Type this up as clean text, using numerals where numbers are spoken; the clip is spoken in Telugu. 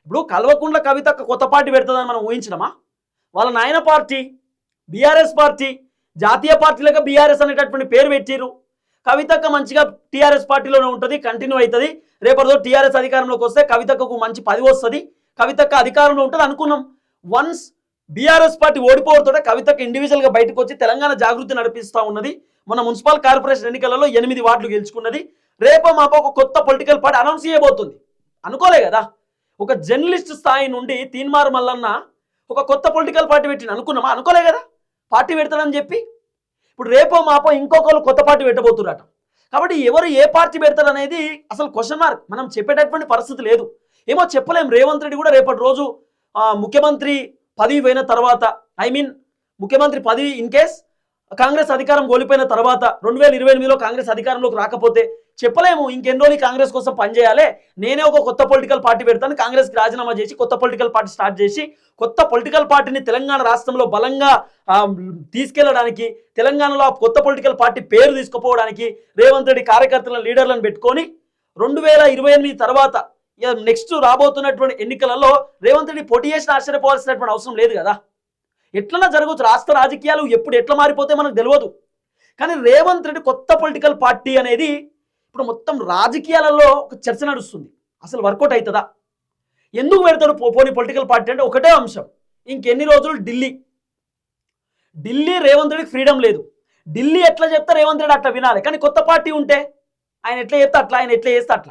ఇప్పుడు కల్వకుంట్ల కవితక్క కొత్త పార్టీ పెడుతుందని మనం ఊహించినమా? వాళ్ళ నాయన పార్టీ బీఆర్ఎస్ పార్టీ, జాతీయ పార్టీలకు బీఆర్ఎస్ అనేటటువంటి పేరు పెట్టిరు. కవితక్క మంచిగా టీఆర్ఎస్ పార్టీలోనే ఉంటుంది, కంటిన్యూ అవుతుంది. రేపటితో టీఆర్ఎస్ అధికారంలోకి వస్తే కవితక్కకు మంచి పదవి వస్తుంది, కవితక్క అధికారంలో ఉంటుంది అనుకున్నాం. వన్స్ బీఆర్ఎస్ పార్టీ ఓడిపోవడంతో కవితక్క ఇండివిజువల్గా బయటకు వచ్చి తెలంగాణ జాగృతి నడిపిస్తూ ఉన్నది. మన మున్సిపల్ కార్పొరేషన్ ఎన్నికలలో 8 వార్డులు గెలుచుకున్నది. రేపో మాపో ఒక కొత్త పొలిటికల్ పార్టీ అనౌన్స్ చేయబోతుంది. అనుకోలే కదా, ఒక జర్నలిస్ట్ స్థాయి నుండి తీన్మార్ మల్లన్న ఒక కొత్త పొలిటికల్ పార్టీ పెట్టింది అనుకున్నామా? అనుకోలే కదా పార్టీ పెడతాడని చెప్పి. ఇప్పుడు రేపో మాపో ఇంకొకరు కొత్త పార్టీ పెట్టబోతున్నట. కాబట్టి ఎవరు ఏ పార్టీ పెడతారు అనేది అసలు క్వశ్చన్ మార్క్. మనం చెప్పేటటువంటి పరిస్థితి లేదు. ఏమో చెప్పలేం. రేవంత్ రెడ్డి కూడా రేపటి రోజు ముఖ్యమంత్రి పదవి పోయిన తర్వాత, ముఖ్యమంత్రి పదవి ఇన్ కేస్ కాంగ్రెస్ అధికారం కోల్పోయిన తర్వాత 2028లో కాంగ్రెస్ అధికారంలోకి రాకపోతే చెప్పలేము. ఇంకెన్ని రోజులు కాంగ్రెస్ కోసం పనిచేయాలి, నేనే ఒక కొత్త పొలిటికల్ పార్టీ పెడతాను, కాంగ్రెస్కి రాజీనామా చేసి కొత్త పొలిటికల్ పార్టీ స్టార్ట్ చేసి కొత్త పొలిటికల్ పార్టీని తెలంగాణ రాష్ట్రంలో బలంగా తీసుకెళ్లడానికి, తెలంగాణలో కొత్త పొలిటికల్ పార్టీ పేరు తీసుకుపోవడానికి రేవంత్ రెడ్డి కార్యకర్తలను, లీడర్లను పెట్టుకొని 2028 తర్వాత నెక్స్ట్ రాబోతున్నటువంటి ఎన్నికలలో రేవంత్ రెడ్డి పోటీ చేసిన ఆశ్చర్యపోవాల్సినటువంటి అవసరం లేదు కదా. ఎట్లన్నా జరగవచ్చు. రాష్ట్ర రాజకీయాలు ఎప్పుడు ఎట్లా మారిపోతే మనకు తెలియదు. కానీ రేవంత్ రెడ్డి కొత్త పొలిటికల్ పార్టీ అనేది ఇప్పుడు మొత్తం రాజకీయాలలో ఒక చర్చ నడుస్తుంది. అసలు వర్కౌట్ అవుతుందా? ఎందుకు పెడతాడు పోనీ పొలిటికల్ పార్టీ అంటే ఒకటే అంశం, ఇంకెన్ని రోజులు ఢిల్లీ రేవంత్ రెడ్డికి ఫ్రీడమ్ లేదు. ఢిల్లీ ఎట్లా చెప్తే రేవంత్ రెడ్డి అట్లా వినాలి. కానీ కొత్త పార్టీ ఉంటే ఆయన ఎట్లా చెప్తే అట్లా, ఆయన ఎట్లా చేస్తే అట్లా.